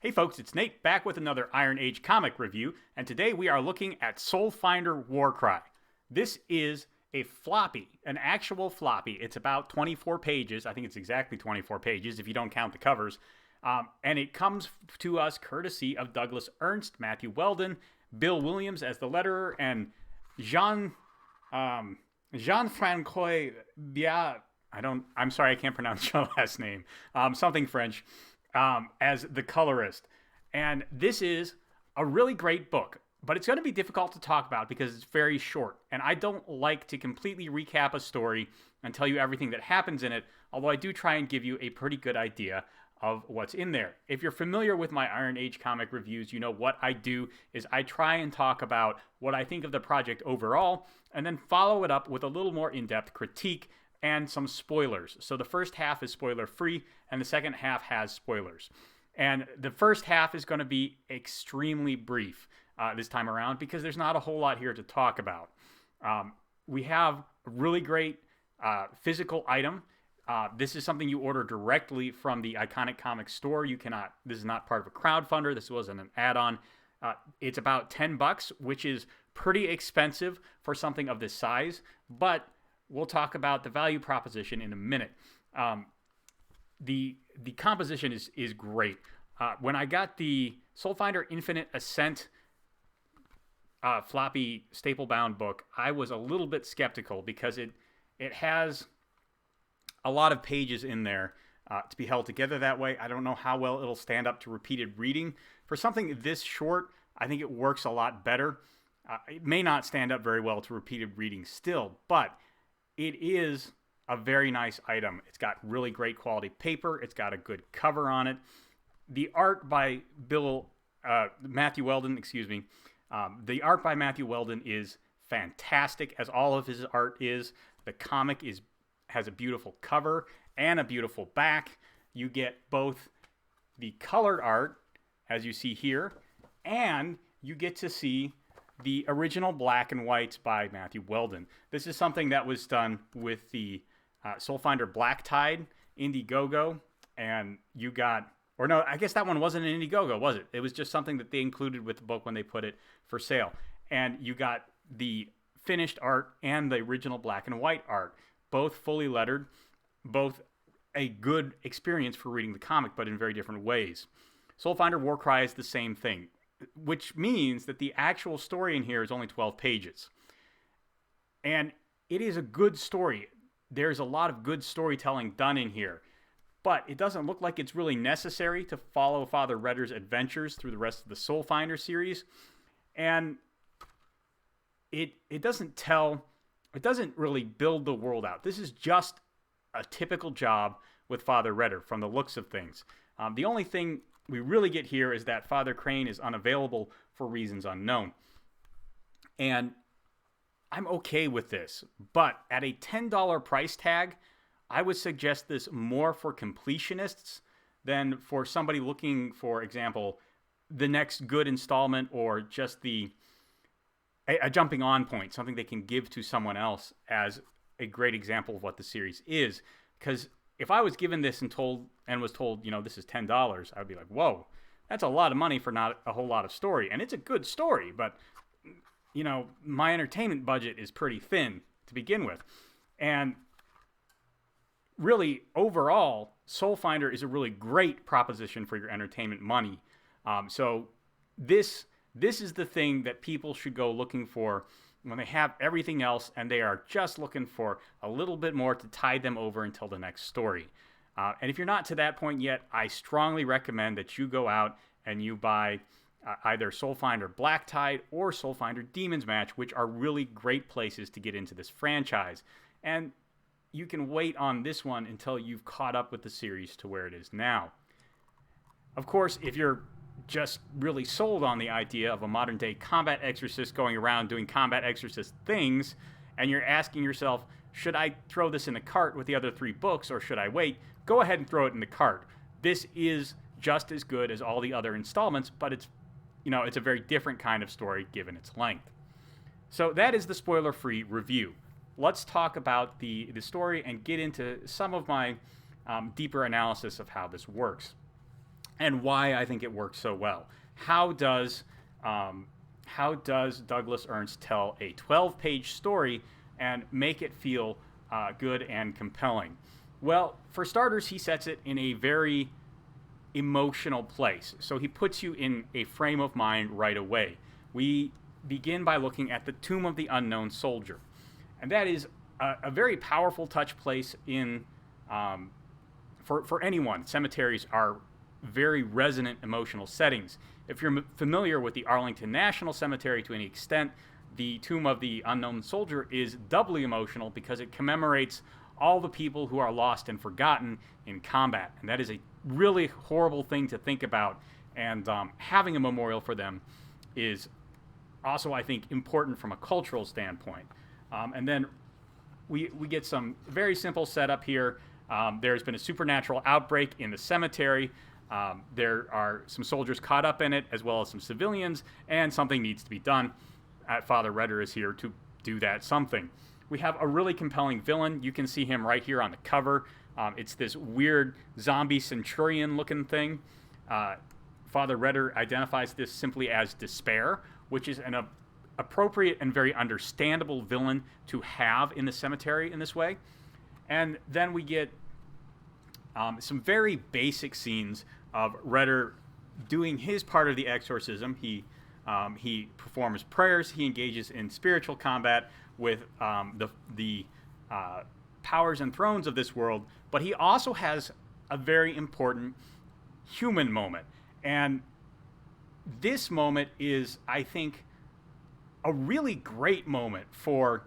Hey folks, it's Nate back with another Iron Age comic review, and today we are looking at Soulfinder Warcry. This is a floppy, an actual floppy. It's about 24 pages. I think it's exactly 24 pages if you don't count the covers. And it comes to us courtesy of Douglas Ernst, Matthew Weldon, Bill Williams as the letterer, and Jean-Francois Bia. I'm sorry, I can't pronounce your last name. Something French. As the colorist. And this is a really great book, but it's going to be difficult to talk about because it's very short. And I don't like to completely recap a story and tell you everything that happens in it, although I do try and give you a pretty good idea of what's in there. If you're familiar with my Iron Age comic reviews, you know what I do is I try and talk about what I think of the project overall, and then follow it up with a little more in-depth critique and some spoilers. So the first half is spoiler free and the second half has spoilers. And the first half is going to be extremely brief this time around because there's not a whole lot here to talk about. We have a really great physical item. This is something you order directly from the Iconic Comics store. This is not part of a crowdfunder. This wasn't an add-on. It's about $10, which is pretty expensive for something of this size, but we'll talk about the value proposition in a minute. The composition is great. When I got the Soulfinder Infinite Ascent floppy staple-bound book, I was a little bit skeptical because it has a lot of pages in there to be held together that way. I don't know how well it'll stand up to repeated reading. For something this short, I think it works a lot better. It may not stand up very well to repeated reading still, but it is a very nice item. It's got really great quality paper. It's got a good cover on it. The art by Matthew Weldon, the art by Matthew Weldon is fantastic, as all of his art is. The comic has a beautiful cover and a beautiful back. You get both the colored art, as you see here, and you get to see the original black and whites by Matthew Weldon. This is something that was done with the Soulfinder Black Tide Indiegogo, and I guess that one wasn't an Indiegogo, was it? It was just something that they included with the book when they put it for sale. And you got the finished art and the original black and white art, both fully lettered, both a good experience for reading the comic, but in very different ways. Soulfinder Warcry is the same thing, which means that the actual story in here is only 12 pages. And it is a good story. There's a lot of good storytelling done in here, but it doesn't look like it's really necessary to follow Father Redder's adventures through the rest of the Soulfinder series. And it doesn't really build the world out. This is just a typical job with Father Redder from the looks of things. The only thing we really get here is that Father Crane is unavailable for reasons unknown. And I'm okay with this, but at a $10 price tag, I would suggest this more for completionists than for somebody looking, for example, the next good installment or just a jumping on point, something they can give to someone else as a great example of what the series is. Because if I was given this and was told, this is $10, I would be like, whoa, that's a lot of money for not a whole lot of story. And it's a good story, but, my entertainment budget is pretty thin to begin with. And really, overall, Soulfinder is a really great proposition for your entertainment money. So this is the thing that people should go looking for when they have everything else and they are just looking for a little bit more to tide them over until the next story. And if you're not to that point yet, I strongly recommend that you go out and you buy either Soulfinder Black Tide or Soulfinder Demon's Match, which are really great places to get into this franchise. And you can wait on this one until you've caught up with the series to where it is now. Of course, if you're just really sold on the idea of a modern-day combat exorcist going around doing combat exorcist things, and you're asking yourself, should I throw this in the cart with the other 3 books, or should I wait? Go ahead and throw it in the cart. This is just as good as all the other installments, but it's a very different kind of story given its length. So that is the spoiler-free review. Let's talk about the story and get into some of my deeper analysis of how this works. and why I think it works so well. How does Douglas Ernst tell a 12-page story and make it feel good and compelling? Well, for starters, he sets it in a very emotional place. So he puts you in a frame of mind right away. We begin by looking at the Tomb of the Unknown Soldier. And that is a very powerful touch place in for anyone. Cemeteries are very resonant emotional settings. If you're familiar with the Arlington National Cemetery to any extent, the Tomb of the Unknown Soldier is doubly emotional because it commemorates all the people who are lost and forgotten in combat. And that is a really horrible thing to think about. And having a memorial for them is also, I think, important from a cultural standpoint. And then we get some very simple setup here. There's been a supernatural outbreak in the cemetery. There are some soldiers caught up in it, as well as some civilians, and something needs to be done. Father Redder is here to do that something. We have a really compelling villain. You can see him right here on the cover. It's this weird zombie centurion-looking thing. Father Redder identifies this simply as despair, which is an appropriate and very understandable villain to have in the cemetery in this way. And then we get some very basic scenes of Redder doing his part of the exorcism. He performs prayers. He engages in spiritual combat with the powers and thrones of this world. But he also has a very important human moment. And this moment is, I think, a really great moment for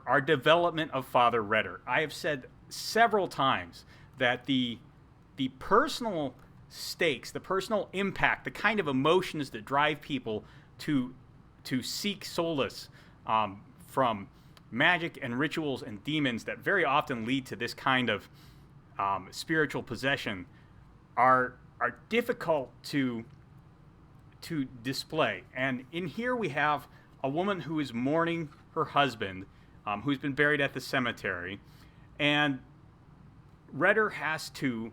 our development of Father Redder. I have said several times that the personal stakes, the personal impact, the kind of emotions that drive people to seek solace from magic and rituals and demons that very often lead to this kind of spiritual possession are difficult to display. And in here we have a woman who is mourning her husband, who's been buried at the cemetery, and Redder has to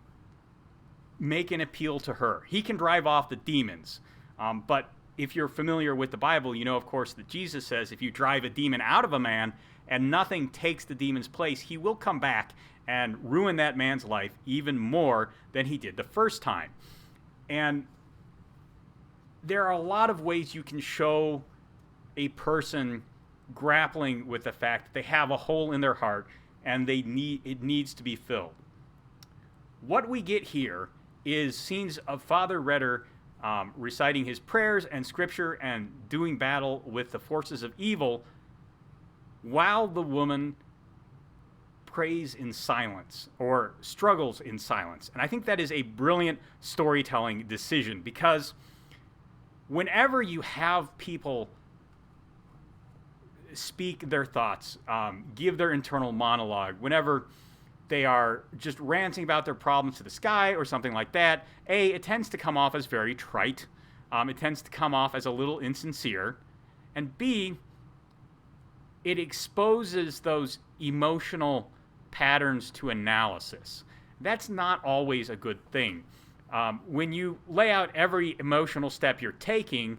make an appeal to her. He can drive off the demons, but if you're familiar with the Bible, you know, of course, that Jesus says if you drive a demon out of a man and nothing takes the demon's place, he will come back and ruin that man's life even more than he did the first time. And there are a lot of ways you can show a person grappling with the fact that they have a hole in their heart and it needs to be filled. What we get here is scenes of Father Redder reciting his prayers and scripture and doing battle with the forces of evil while the woman prays in silence or struggles in silence. And I think that is a brilliant storytelling decision, because whenever you have people speak their thoughts, give their internal monologue, whenever they are just ranting about their problems to the sky or something like that, A, it tends to come off as very trite. It tends to come off as a little insincere. And B, it exposes those emotional patterns to analysis. That's not always a good thing. When you lay out every emotional step you're taking,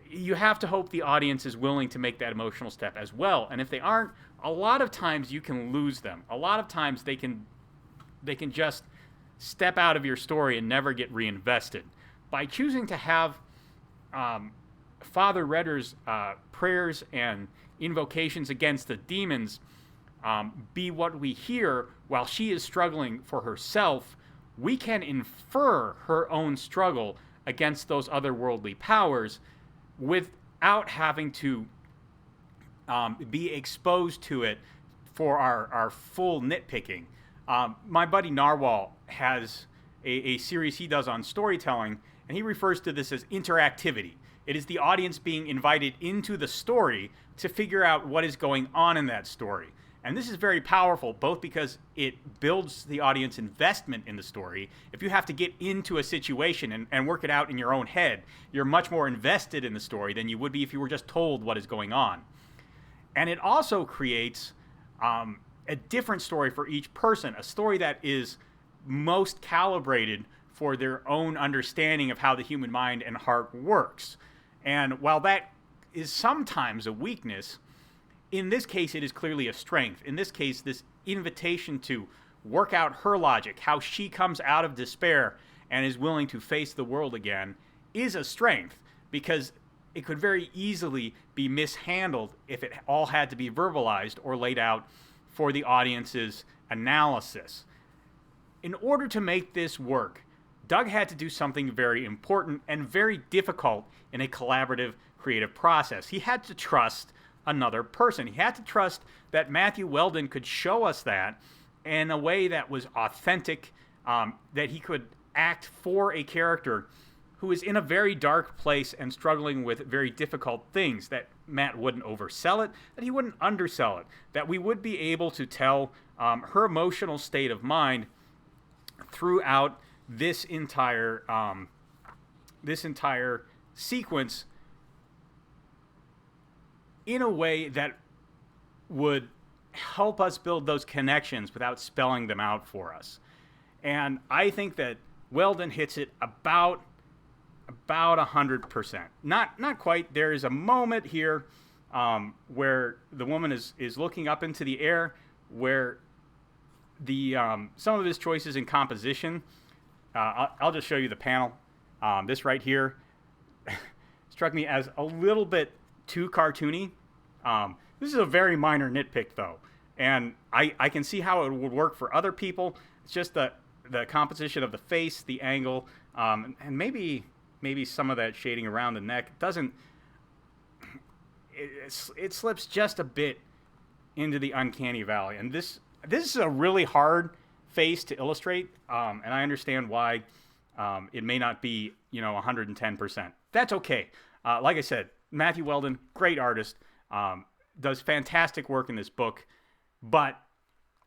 you have to hope the audience is willing to make that emotional step as well. And if they aren't, a lot of times you can lose them. A lot of times they can just step out of your story and never get reinvested. By choosing to have Father Redder's prayers and invocations against the demons be what we hear while she is struggling for herself, we can infer her own struggle against those otherworldly powers without having to be exposed to it for our full nitpicking. My buddy Narwhal has a series he does on storytelling, and he refers to this as interactivity. It is the audience being invited into the story to figure out what is going on in that story. And this is very powerful, both because it builds the audience investment in the story. If you have to get into a situation and work it out in your own head, you're much more invested in the story than you would be if you were just told what is going on. And it also creates a different story for each person, a story that is most calibrated for their own understanding of how the human mind and heart works. And while that is sometimes a weakness, in this case, it is clearly a strength. In this case, this invitation to work out her logic, how she comes out of despair and is willing to face the world again, is a strength, because it could very easily be mishandled if it all had to be verbalized or laid out for the audience's analysis. In order to make this work, Doug had to do something very important and very difficult in a collaborative creative process. He had to trust another person. He had to trust that Matthew Weldon could show us that in a way that was authentic, that he could act for a character who is in a very dark place and struggling with very difficult things, that Matt wouldn't oversell it, that he wouldn't undersell it, that we would be able to tell her emotional state of mind throughout this entire sequence in a way that would help us build those connections without spelling them out for us. And I think that Weldon hits it about 100%. Not quite. There is a moment here where the woman is looking up into the air, where the some of his choices in composition. I'll just show you the panel. This right here struck me as a little bit too cartoony. This is a very minor nitpick, though, and I can see how it would work for other people. It's just the composition of the face, the angle, and maybe some of that shading around the neck doesn't. It slips just a bit into the uncanny valley, and this is a really hard face to illustrate, and I understand why it may not be 110%. That's okay. Like I said, Matthew Weldon, great artist, does fantastic work in this book, but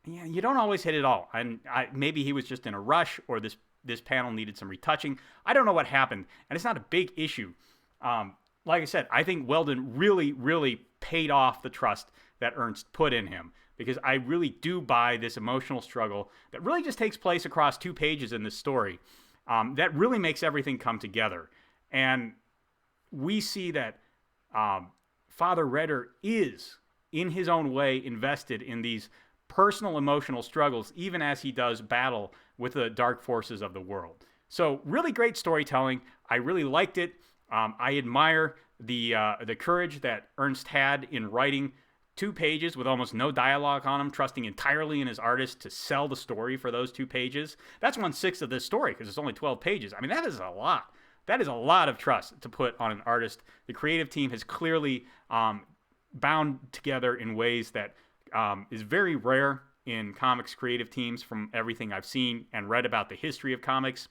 you don't always hit it all. And maybe he was just in a rush, or this panel needed some retouching. I don't know what happened, and it's not a big issue. Like I said, I think Weldon really, really paid off the trust that Ernst put in him, because I really do buy this emotional struggle that really just takes place across 2 pages in this story, that really makes everything come together. And we see that Father Redder is, in his own way, invested in these personal emotional struggles, even as he does battle with the dark forces of the world. So really great storytelling. I really liked it. I admire the courage that Ernst had in writing 2 pages with almost no dialogue on them, trusting entirely in his artist to sell the story for those 2 pages. That's 1/6 of this story, because it's only 12 pages. I mean, that is a lot. That is a lot of trust to put on an artist. The creative team has clearly bound together in ways that is very rare in comics creative teams from everything I've seen and read about the history of comics.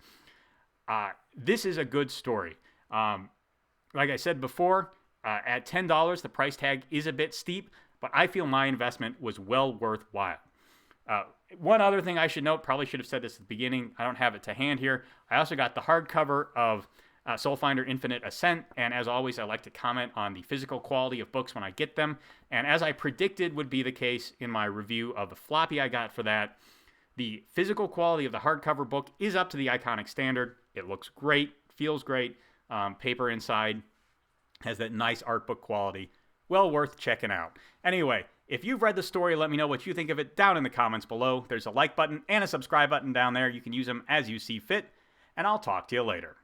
This is a good story. Like I said before, at $10, the price tag is a bit steep, but I feel my investment was well worthwhile. One other thing I should note, probably should have said this at the beginning, I don't have it to hand here. I also got the hardcover of Soulfinder Infinite Ascent, and as always, I like to comment on the physical quality of books when I get them. And as I predicted would be the case in my review of the floppy I got for that, the physical quality of the hardcover book is up to the iconic standard. It looks great, feels great. Paper inside has that nice art book quality. Well worth checking out. Anyway, if you've read the story, let me know what you think of it down in the comments below. There's a like button and a subscribe button down there. You can use them as you see fit, and I'll talk to you later.